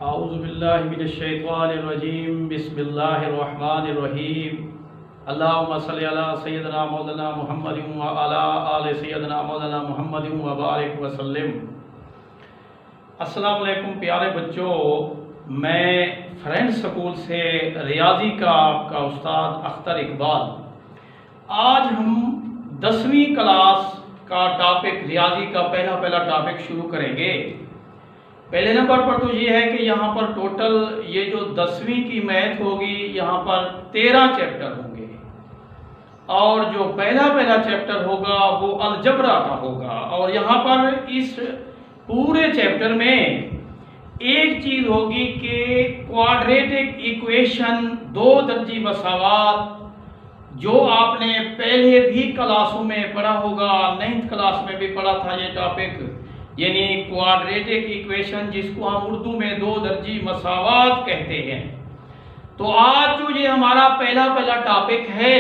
औज़ुबिल्लाहिमिनश्शैतानिर्रजीम बिस्मिल्लाहिर्रहमानिर्रहीम अल्लाहुम्मा सल्लि अला सय्यिदिना मौलाना मुहम्मदिन व अला आलि सय्यिदिना मौलाना मुहम्मदिन व बारिक व सल्लिम। अस्सलाम वालेकुम प्यारे बच्चों, मैं फ्रेंड्स स्कूल से रियाजी का आपका उस्ताद अख्तर इकबाल। आज हम 10वीं क्लास का टॉपिक रियाजी का पहला टॉपिक शुरू करेंगे। पहले नंबर पर तो ये है कि यहाँ पर टोटल ये जो 10वीं की मैथ होगी, यहाँ पर 13 चैप्टर होंगे और जो पहला चैप्टर होगा वो अलजबरा का होगा। और यहाँ पर इस पूरे चैप्टर में एक चीज होगी कि क्वाड्रेटिक इक्वेशन, दो दर्जी मसावात, जो आपने पहले भी क्लासों में पढ़ा होगा, 9th क्लास में भी पढ़ा था ये टॉपिक, यानी क्वाड्रेटिक इक्वेशन जिसको हम उर्दू में दो दर्जी मसावात कहते हैं। तो आज जो ये हमारा पहला टॉपिक है,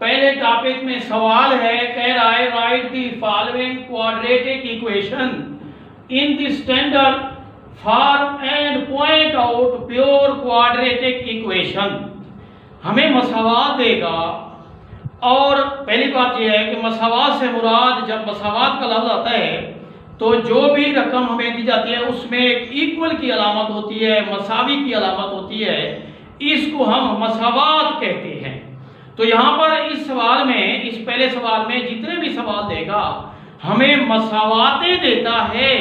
पहले टॉपिक में सवाल है, कह रहा है right the following quadratic equation in the standard form and point out pure quadratic equation. हमें मसावात देगा और पहली बात यह है कि मसावात से मुराद, जब मसावात का लफ्ज आता है तो जो भी रकम हमें दी जाती है उसमें एक इक्वल की अलामत होती है, मसावी की अलामत होती है, इसको हम मसावात कहते हैं। तो यहाँ पर इस सवाल में, इस पहले सवाल में जितने भी सवाल देगा हमें मसावातें देता है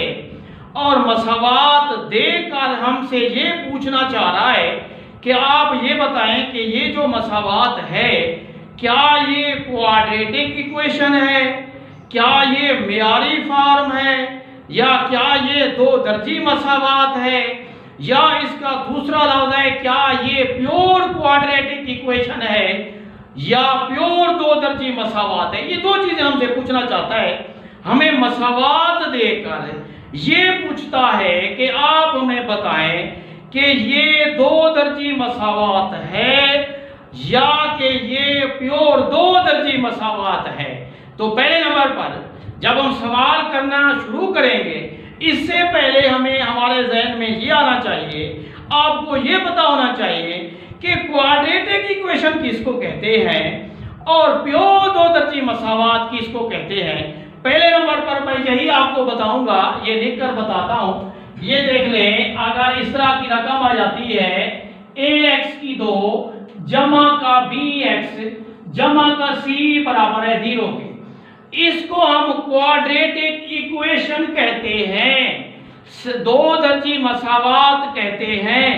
और मसावात देकर हमसे ये पूछना चाह रहा है कि आप ये बताएं कि ये जो मसावात है क्या ये क्वाड्रेटिक इक्वेशन है, क्या ये मियारी फॉर्म है, या क्या ये दो दर्जी मसावात है, या इसका दूसरा लफ्ज है क्या ये प्योर क्वाड्रेटिक इक्वेशन है या प्योर दो दर्जी मसावात है। ये दो चीजें हमसे पूछना चाहता है। हमें मसावात देकर ये पूछता है कि आप हमें बताएं कि ये दो दर्जी मसावात है या कि ये प्योर दो दर्जी मसावात है। तो पहले नंबर पर जब हम सवाल करना शुरू करेंगे, इससे पहले हमें हमारे जहन में ये आना चाहिए, आपको ये पता होना चाहिए कि क्वाड्रेटिक इक्वेशन किसको कहते हैं और प्योर दो दर्जी मसावात किसको कहते हैं। पहले नंबर पर मैं यही आपको बताऊंगा, ये लिखकर बताता हूं। ये देख लें, अगर इस तरह की रकम आ जाती है ax की 2 जमा का bx जमा का c बराबर है 0 के, इसको हम क्वाड्रेटिक इक्वेशन कहते हैं, दो दर्जी मसावात कहते हैं,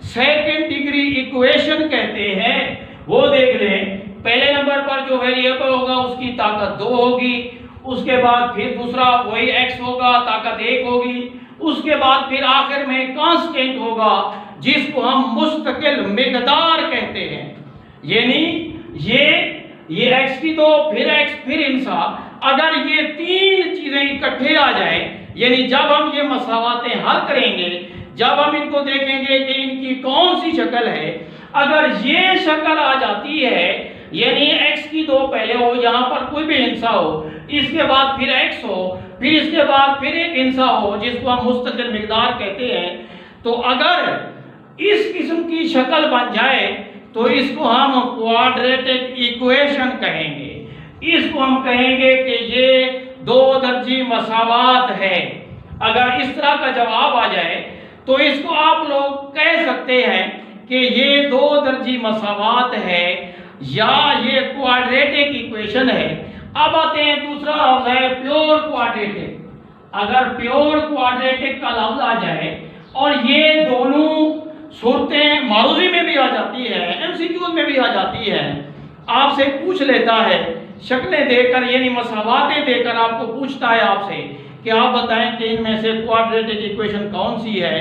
सेकंड डिग्री इक्वेशन कहते हैं। वो देख लें, पहले नंबर पर जो वेरिएबल होगा उसकी ताकत 2 होगी, उसके बाद फिर दूसरा वही x होगा, ताकत 1 होगी, उसके बाद फिर आखिर में कांस्टेंट होगा जिसको हम मुस्तकिल मिकदार कहते हैं। यानी ये x की 2 फिर x फिर इंसा, अगर ये तीन चीजें इकट्ठे आ जाए, यानी जब हम ये मसावातें हल करेंगे, जब हम इनको देखेंगे कि इनकी कौन सी शक्ल है, अगर ये शक्ल आ जाती है, यानी x की 2 पहले हो, यहाँ पर कोई भी हिंसा हो, इसके बाद फिर x हो, फिर इसके बाद फिर एक हिंसा हो जिसको हम मुस्तकिल मिकदार कहते हैं, तो अगर इस किस्म की शक्ल बन जाए तो इसको हम क्वाड्रेटिक इक्वेशन कहेंगे। इसको हम कहेंगे कि ये दो दर्जी मसावात है। अगर इस तरह का जवाब आ जाए तो इसको आप लोग कह सकते हैं कि ये दो दर्जी मसावात है या ये क्वाड्रेटिक इक्वेशन है। अब आते हैं दूसरा लफ्ज है प्योर क्वाड्रेटिक। अगर प्योर क्वाड्रेटिक का लफ्ज आ जाए और ये दोनों सूरतें मारूजी में भी आ जाती है, एमसीक्यूज में भी आ जाती है, आपसे पूछ लेता है शक्लें देकर, यानी मसावातें देकर आपको पूछता है आपसे कि आप बताएं कि इनमें से क्वाड्रेटिक इक्वेशन कौन सी है,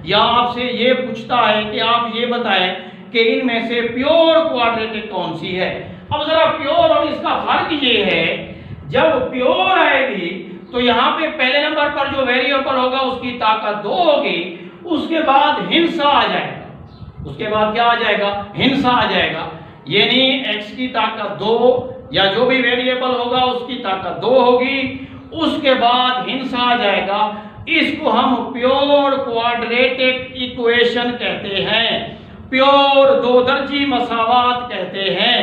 या आपसे ये पूछता है कि आप ये बताएं कि इनमें से प्योर क्वाड्रेटिक कौन सी है। अब जरा प्योर और इसका फर्क ये है, जब प्योर आएगी तो यहाँ पे पहले नंबर पर जो वेरिएबल होगा उसकी ताकत 2 होगी, उसके बाद हिंसा आ जाएगा, उसके बाद क्या आ जाएगा, हिंसा आ जाएगा, यानी x की ताकत 2 या जो भी वेरिएबल होगा उसकी ताकत 2 होगी, उसके बाद हिंसा आ जाएगा। इसको हम प्योर क्वाड्रेटिक इक्वेशन कहते हैं, प्योर दो दर्जी मसावात कहते हैं।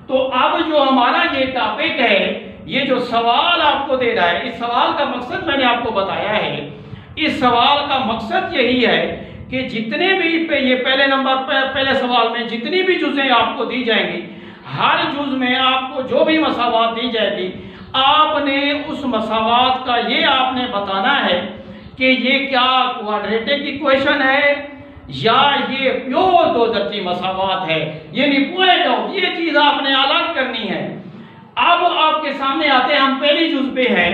तो अब जो हमारा ये टॉपिक है, ये जो सवाल आपको दे रहा है, इस सवाल का मकसद मैंने आपको बताया है। इस सवाल का मकसद यही है कि जितने भी ये पहले नंबर पहले सवाल में जितनी भी जुज़ें आपको दी जाएंगी, हर जुज में आपको जो भी मसावात दी जाएगी, आपने उस मसावात का ये आपने बताना है कि ये क्या क्वाड्रेटिक इक्वेशन है या ये प्योर दो दर्जी मसावात है, यानी पॉइंट ऑफ ये चीज आपने अलग करनी है। अब आपके सामने आते हैं, हम पहली जुज पे हैं,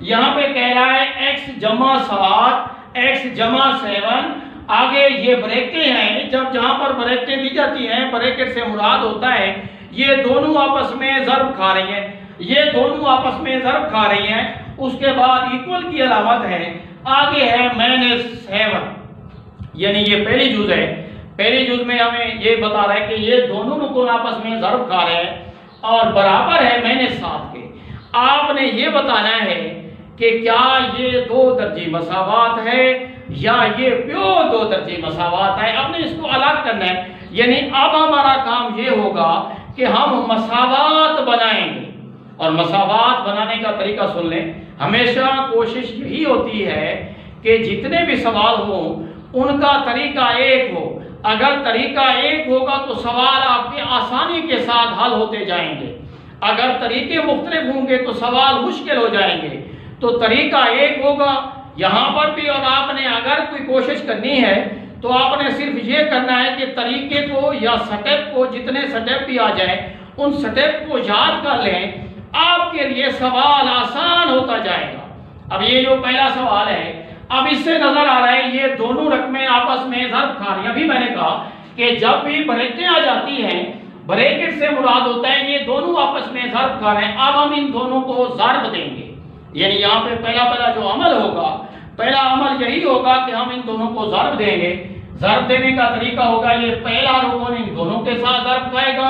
यहाँ पे कह रहा है x जमा 7 x जमा 7, आगे ये ब्रैकेट हैं, जब जहां पर ब्रैकेट दी जाती हैं, ब्रैकेट से मुराद होता है ये दोनों आपस में ज़र्ब खा रही हैं, ये दोनों आपस में ज़र्ब खा रही हैं, उसके बाद इक्वल की अलामत है, आगे है -7, यानी ये पहली जुज है। पहली जुज में हमें ये बता रहा है कि ये दोनों रुकून आपस में ज़र्ब खा रहे हैं और बराबर है -7 के। आपने ये बताना है कि क्या ये दो दर्जी मसावात है या ये प्योर दो दर्जी मसावात है। आपने इसको अलग करना है, यानी अब हमारा काम ये होगा कि हम मसावात बनाएंगे। और मसावात बनाने का तरीका सुन लें, हमेशा कोशिश यही होती है कि जितने भी सवाल हों उनका तरीका एक हो। अगर तरीका एक होगा तो सवाल आपके आसानी के साथ हल होते जाएंगे, अगर तरीके मुख्तलिफ होंगे तो सवाल मुश्किल हो जाएंगे। तो तरीका एक होगा यहाँ पर भी, और आपने अगर कोई कोशिश करनी है तो आपने सिर्फ ये करना है कि तरीके को या स्टेप को, जितने स्टेप भी आ जाए उन स्टेप को याद कर लें, आपके लिए सवाल आसान होता जाएगा। अब ये जो पहला सवाल है, अब इससे नजर आ रहा है ये दोनों रकमें आपस में ज़र्ब खा रही हैं। अभी मैंने कहा कि जब भी ब्रैकेटें आ जाती हैं, ब्रैकेट से मुराद होता है ये दोनों आपस में ज़र्ब खा रहे हैं। अब हम इन दोनों को ज़र्ब देंगे, यानी यहाँ पे पहला जो अमल होगा, पहला अमल यही होगा कि हम इन दोनों को ज़र्ब देंगे। ज़र्ब देने का तरीका होगा, ये पहला रुकन इन दोनों के साथ ज़र्ब खाएगा,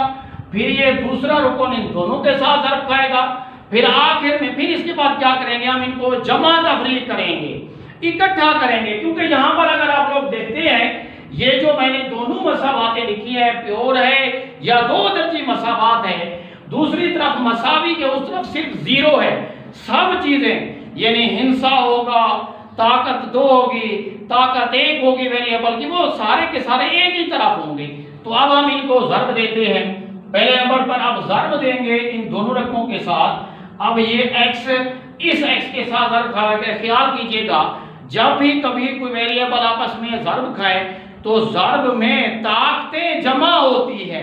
फिर ये दूसरा रुकन इन दोनों के साथ ज़र्ब खाएगा, फिर आखिर में फिर इसके बाद क्या करेंगे, हम इनको जमा तफरीक करेंगे, इकट्ठा करेंगे। क्योंकि यहाँ पर अगर आप लोग देखते हैं, ये जो मैंने दोनों मसावातें लिखी है, प्योर है या दो दर्जी मसावात है, दूसरी तरफ मसावी के उस तरफ सिर्फ 0 है। सब चीजें यानी हिंसा होगा, ताकत 2 होगी, ताकत 1 होगी वेरिएबल की, वो सारे के सारे एक ही तरफ होंगे। तो अब हम इनको ज़र्ब देते हैं। पहले नंबर पर अब ज़र्ब देंगे इन दोनों रकमों के साथ। अब ये x इस x के साथ ज़र्ब खा के, ख्याल कीजिएगा जब भी कभी कोई वेरिएबल आपस में ज़र्ब खाए तो ज़र्ब में ताकतें जमा होती है।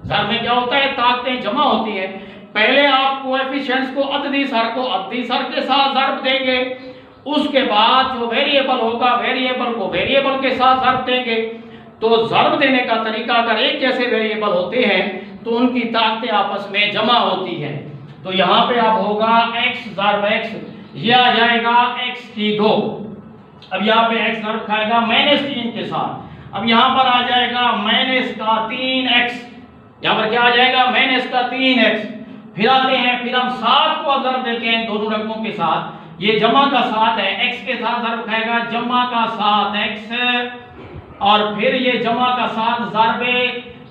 ज़र्ब में क्या होता है, ताकतें जमा होती है। पहले आप कोएफिशिएंट्स को अददी सर के साथ ज़र्ब देंगे, उसके बाद जो वेरिएबल होगा वेरिएबल को वेरिएबल के साथ ज़र्ब देंगे। तो ज़र्ब देने का तरीका, अगर एक जैसे वेरिएबल होते हैं तो उनकी ताकतें आपस में जमा होती हैं। तो यहाँ पे अब होगा x ज़र्ब x, ये आ जाएगा x की 2। अब यहाँ पे x ज़र्ब खाएगा -3 के साथ। अब यहाँ पर आ जाएगा -3x, यहाँ पर क्या आ जाएगा -3x। फिर आते हैं, फिर हम 7 को ज़र्ब देते हैं दोनों रकमों के साथ। ये जमा का 7 है, x के साथ ज़र्ब खाएगा जमा का 7x, और फिर ये जमा का 7 ज़र्ब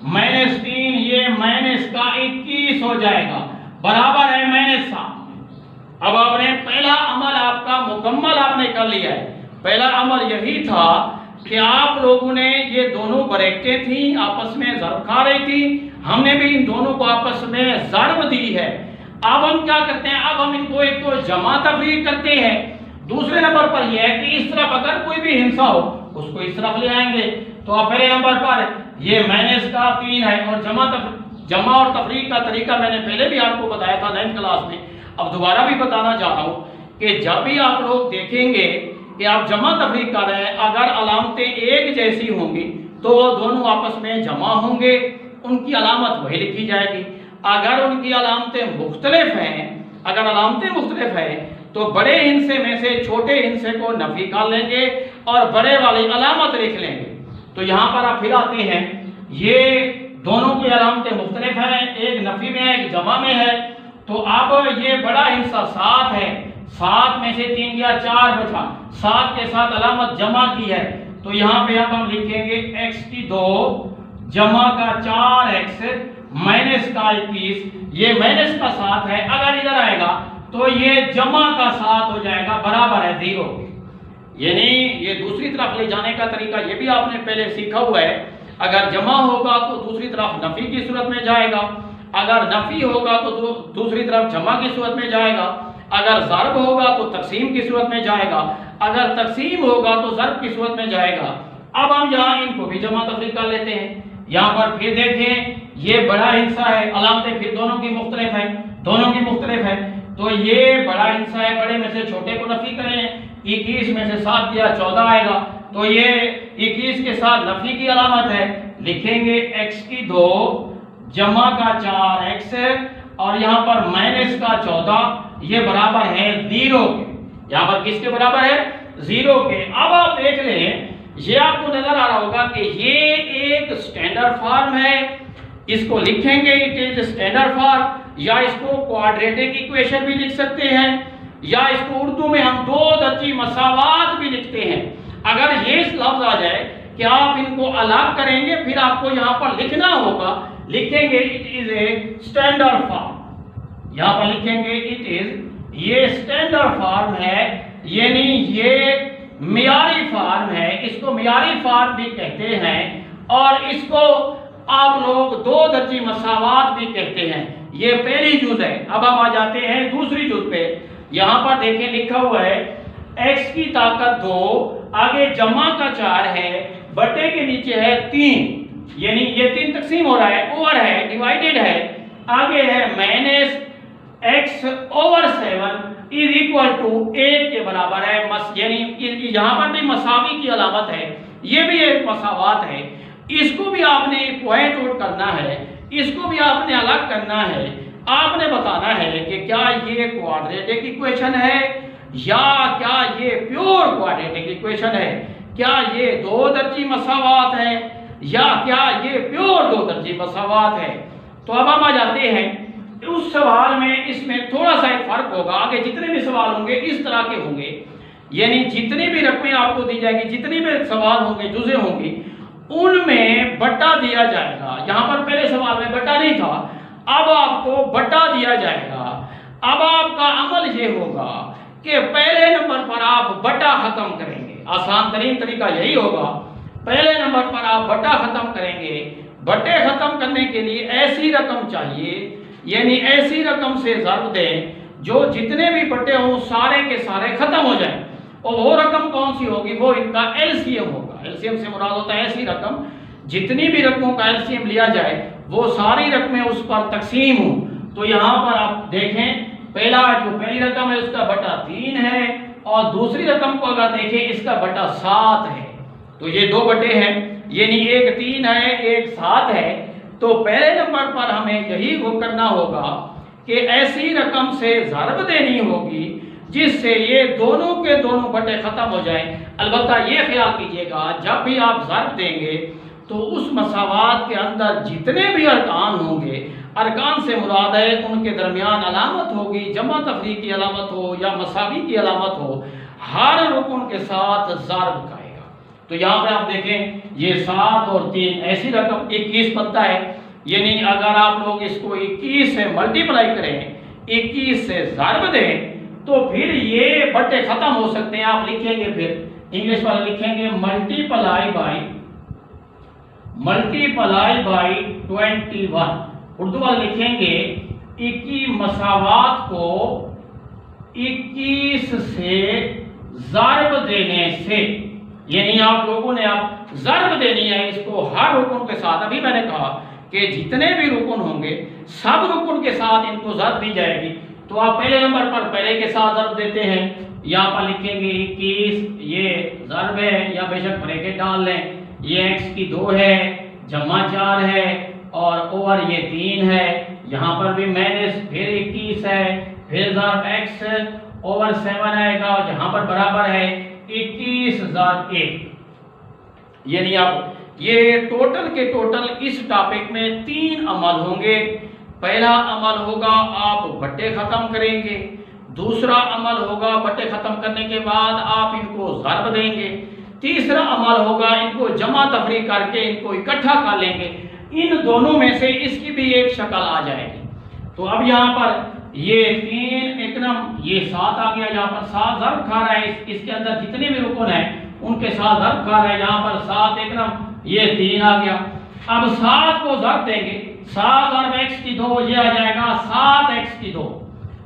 -3, ये -21 हो जाएगा, बराबर है -7। अब आपने पहला अमल आपका मुकम्मल आपने कर लिया है। पहला अमल यही था कि आप लोगों ने ये दोनों ब्रैकेटें थी आपस में ज़र्ब खा रही थी, हमने भी इन दोनों को आपस में ज़र्ब दी है। अब हम क्या करते हैं, अब हम इनको एक तो जमा तफरीक करते हैं, दूसरे नंबर पर यह है कि इस तरफ अगर कोई भी हिंसा हो उसको इस तरफ ले आएंगे। तो अब पहले नंबर पर ये -3 है, और जमा और तफरीक का तरीका मैंने पहले भी आपको बताया था 9th क्लास में, अब दोबारा भी बताना चाह रहा हूँ कि जब भी आप लोग देखेंगे कि आप जमा तफरीक कर रहे हैं, अगर अलामतें एक जैसी होंगी तो वो दोनों आपस में जमा होंगे, उनकी अलामत वही लिखी जाएगी। अगर उनकी अलामतें मुख्तलिफ हैं, अगर अलामतें मुख्तलिफ हैं तो बड़े हिस्से में से छोटे हिस्से को नफी कर लेंगे और बड़े वाली अलामत लिख लेंगे। तो यहाँ पर आप फिर आते हैं, ये दोनों की अलामतें मुख्तलिफ हैं, एक नफी में है एक जमा में है। तो अब ये बड़ा हिस्सा 7 है, 7 में से 3 गया 4 बचा, 7 के साथ अलामत जमा की है तो यहाँ पे अब हम लिखेंगे x की 2 जमा का 4x माइनस का 21, ये माइनस का 7 है, अगर इधर आएगा तो ये जमा का 7 हो जाएगा, बराबर है 0। यानी ये दूसरी तरफ ले जाने का तरीका ये भी आपने पहले सीखा हुआ है, अगर जमा होगा तो दूसरी तरफ नफी की सूरत में जाएगा, अगर नफी होगा तो दूसरी तरफ जमा की सूरत में जाएगा, अगर ज़र्ब होगा तो तकसीम की सूरत में जाएगा, अगर तकसीम होगा तो ज़र्ब की सूरत में जाएगा। अब हम यहाँ इनको भी जमा तफरीक कर लेते हैं। यहाँ पर फिर देखें ये बड़ा हिस्सा है, अलामतें फिर दोनों की मुख्तलिफ है, दोनों की मुख्तलिफ है, तो ये बड़ा हिस्सा है, बड़े में से छोटे को नफी करें, 21 में से 7 दिया 14 आएगा, तो ये 21 के साथ नफी की अलामत है, लिखेंगे x की 2 जमा का 4x और यहाँ पर माइनस का 14, ये बराबर है 0 के। यहाँ पर किसके बराबर है? 0 के। अब आप देख लें, ये आपको नजर आ रहा होगा कि ये एक स्टैंडर्ड फॉर्म है, इसको लिखेंगे इट इज स्टैंडर्ड फॉर्म, या इसको क्वाड्रेटिक इक्वेशन भी लिख सकते हैं, या इसको उर्दू में हम 2 दर्जी मसावात भी लिखते हैं। अगर ये लफ्ज आ जाए कि आप इनको अलग करेंगे फिर आपको यहाँ पर लिखना होगा, लिखेंगे it is a standard form, यहाँ पर लिखेंगे इट इज, ये स्टैंडर्ड फॉर्म है, यानी ये मियारी फॉर्म है, इसको मियारी फॉर्म भी कहते हैं, और इसको आप लोग 2 दर्जी मसावात भी कहते हैं। ये पहली जुज है। अब हम आ जाते हैं दूसरी जुज पे। यहाँ पर देखें लिखा हुआ है x की ताकत 2, आगे जमा का 4 है, बटे के नीचे है 3, यानी ये 3 तकसीम हो रहा है, ओवर है, डिवाइडेड है, आगे है minus x over 7 is equal to 8 के बराबर है, यानी यहाँ पर भी मसावी की अलामत है, ये भी एक मसावात है, इसको भी आपने पॉइंट आउट करना है, इसको भी आपने अलग करना है, आपने बताना है कि क्या ये क्वाड्रेटिक इक्वेशन है या क्या ये प्योर क्वाड्रेटिक इक्वेशन है, क्या ये 2 दर्जी मसावात है या क्या ये प्योर 2 दर्जी मसावात है। तो अब हम आ जाते हैं उस सवाल में, इसमें थोड़ा सा एक फर्क होगा, आगे जितने भी सवाल होंगे इस तरह के होंगे, यानी जितनी भी रकमें आपको दी जाएगी, जितनी भी सवाल होंगे, जुज़े होंगी, उनमें बटा दिया जाएगा। यहाँ पर पहले सवाल में बटा नहीं था, अब आपको बटा दिया जाएगा। अब आपका अमल ये होगा कि पहले नंबर पर आप बटा खत्म करेंगे, आसान तरीन तरीका यही होगा, पहले नंबर पर आप बटा खत्म करेंगे। बटे खत्म करने के लिए ऐसी रकम चाहिए, यानी ऐसी रकम से ज़र्ब दें जो जितने भी बटे हों सारे के सारे खत्म हो जाएं, और वो रकम कौन सी होगी? वो इनका एलसीएम होगा। एलसीएम से मुराद होता है ऐसी रकम, जितनी भी रकमों का एलसीएम लिया जाए वो सारी रकमें उस पर तकसीम हो। तो यहाँ पर आप देखें, पहला जो पहली रकम है उसका बटा 3 है, और दूसरी रकम को अगर देखें इसका बटा 7 है, तो ये 2 बटे हैं, यानी एक 3 है एक 7 है। तो पहले नंबर पर हमें यही वो करना होगा कि ऐसी रकम से ज़र्ब देनी होगी जिससे ये दोनों के दोनों बटे खत्म हो जाएं। अलबत्ता ये ख्याल कीजिएगा जब भी आप ज़र्ब देंगे तो उस मसावात के अंदर जितने भी अरकान होंगे, अरकान से मुराद है उनके दरमियान अलामत होगी, जमा तफरीक की अलामत हो या मसावी की अलामत हो, हर रुकन के साथ ज़र्ब का। तो यहाँ पे आप देखें ये 7 और 3 ऐसी रकम 21 बनता है, यानी अगर आप लोग इसको 21 से मल्टीप्लाई करें, 21 से ज़र्ब दें, तो फिर ये बटे खत्म हो सकते हैं। आप लिखेंगे, फिर इंग्लिश वाले लिखेंगे मल्टीप्लाई बाई 21, उर्दू वाले लिखेंगे 21 मसावात को 21 से ज़र्ब देने से, यानी आप लोगों ने आप ज़र्ब देनी है इसको हर रुकन के साथ। अभी मैंने कहा कि जितने भी रुकन होंगे सब रुकन के साथ इनको ज़र्ब दी जाएगी। तो आप पहले नंबर पर पहले के साथ ज़र्ब देते हैं, यहाँ पर लिखेंगे 21, ये ज़र्ब है, या बेशक ब्रैकेट डाल लें, ये x की 2 है, जमा 4 है, और ओवर ये 3 है, यहाँ पर भी माइनस, फिर 21 है, फिर ज़र्ब x ओवर 7 आएगा, और जहाँ पर बराबर है 21,001। यानी आप ये टोटल के टोटल इस टॉपिक में 3 अमल होंगे। पहला अमल होगा आप बट्टे खत्म करेंगे, दूसरा अमल होगा बटे खत्म करने के बाद आप इनको ज़र्ब देंगे। तीसरा अमल होगा इनको जमा तफरी करके इनको इकट्ठा कर लेंगे। इन दोनों में से इसकी भी एक शक्ल आ जाएगी। तो अब यहाँ पर ये 3 एकनम ये 7 आ गया, यहाँ पर 7 ज़र्ब खा रहा है, इसके अंदर जितने भी रुकन है उनके 7 ज़र्ब खा रहा है। यहाँ पर 7 एकनम ये 3 आ गया। अब 7 को ज़र्ब देंगे, 7 ज़र्ब x की 2 ये आ जाएगा 7x की 2,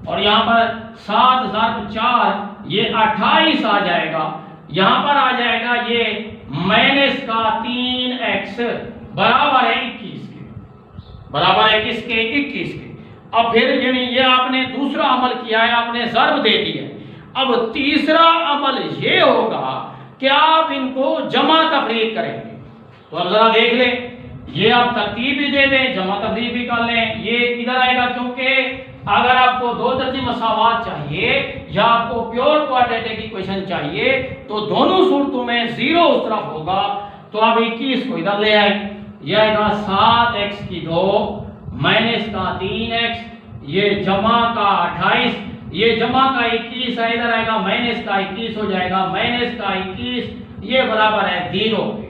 और यहाँ पर 7 ज़र्ब 4 ये 28 आ जाएगा। यहाँ पर आ जाएगा ये माइनस का 3x बराबर है 21 के, बराबर है किसके? 21 के। अब फिर यानी ये आपने दूसरा अमल किया है, आपने ज़र्ब दे दी है। अब तीसरा अमल ये होगा कि आप इनको जमा तफरीक करेंगे। तो अब जरा देख लें, ये आप तरतीब भी दे दें, जमा तफरीक भी कर लें। ये इधर आएगा क्योंकि अगर आपको 2 दर्जी मसावात चाहिए या आपको प्योर क्वाड्रेटिक इक्वेशन चाहिए तो दोनों सूरतों में 0 उस तरफ होगा। तो आप 21 को इधर ले आए, यह आएगा 7x की 2 माइनस का 3x ये जमा का 28, ये जमा का 21 है, इधर आएगा माइनस का 21 हो जाएगा, माइनस का 21 ये बराबर है 0 के।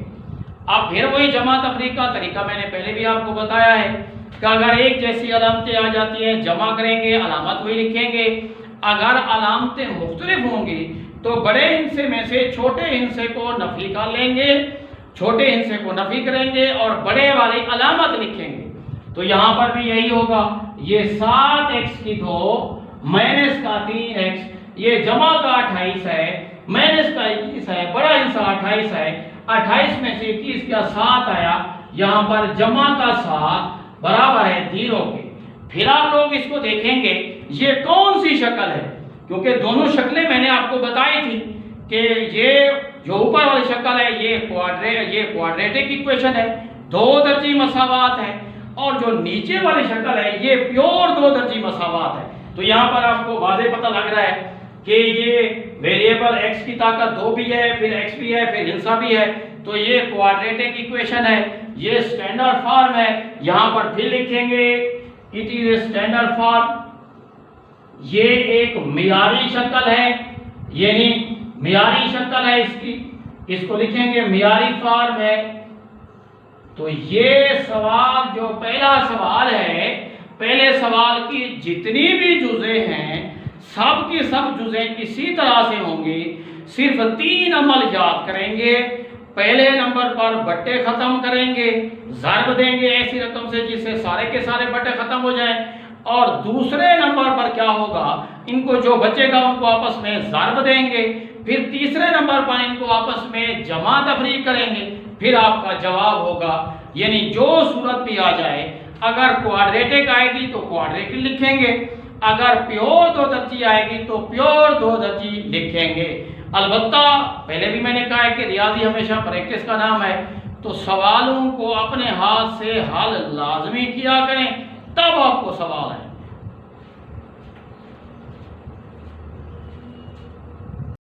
अब फिर वही जमा तफरीक का तरीका मैंने पहले भी आपको बताया है कि अगर एक जैसी अलामतें आ जाती हैं जमा करेंगे, अलामत वही लिखेंगे। अगर अलामतें मुख्तलिफ होंगी तो बड़े हिस्से में से छोटे हिस्से को नफी कर लेंगे, छोटे हिस्से को नफी करेंगे और बड़े वाली अलामत लिखेंगे। तो यहाँ पर भी यही होगा, ये 7x की 2 माइनस का 3x ये जमा का 28 है, माइनस का 21 है, बड़ा हिस्सा 28 है, 28 में से 21 का 7 आया, यहाँ पर जमा का 7 बराबर है 0 के। फिर आप लोग इसको देखेंगे ये कौन सी शक्ल है, क्योंकि दोनों शक्लें मैंने आपको बताई थी कि ये जो ऊपर वाली शक्ल है ये क्वाड्रेटिक इक्वेशन है, 2 दर्जी मसावात है, और जो नीचे वाली शक्ल है ये प्योर 2 दर्जी मसावात है। तो यहाँ पर आपको वाज़ेह पता लग रहा है कि ये वेरिएबल x की ताकत 2 भी है, फिर x भी है, फिर हिस्सा भी है। तो ये क्वाड्रेटिक इक्वेशन है, ये स्टैंडर्ड फॉर्म है। यहाँ पर फिर लिखेंगे इट इज स्टैंडर्ड फॉर्म। ये एक मियारी शक्ल है, यानी मियारी शक्ल है इसकी, इसको लिखेंगे मियारी फॉर्म है। तो ये सवाल जो पहला सवाल है, पहले सवाल की जितनी भी जुज़े हैं सब की सब जुज़े इसी तरह से होंगी। सिर्फ 3 अमल याद करेंगे। पहले नंबर पर बट्टे खत्म करेंगे, ज़र्ब देंगे ऐसी रकम से जिससे सारे के सारे बट्टे खत्म हो जाएं, और दूसरे नंबर पर क्या होगा, इनको जो बचेगा उनको आपस में ज़र्ब देंगे। फिर तीसरे नंबर पर इनको आपस में जमा तफरीक करेंगे, फिर आपका जवाब होगा। यानी जो सूरत भी आ जाए, अगर क्वाड्रेटिक आएगी तो क्वाड्रेटिक लिखेंगे, अगर प्योर 2 दर्जी आएगी तो प्योर 2 दर्जी लिखेंगे। अलबत्ता पहले भी मैंने कहा है कि रियाजी हमेशा प्रैक्टिस का नाम है, तो सवालों को अपने हाथ से हल लाजमी किया करें, तब आपको सवाल है।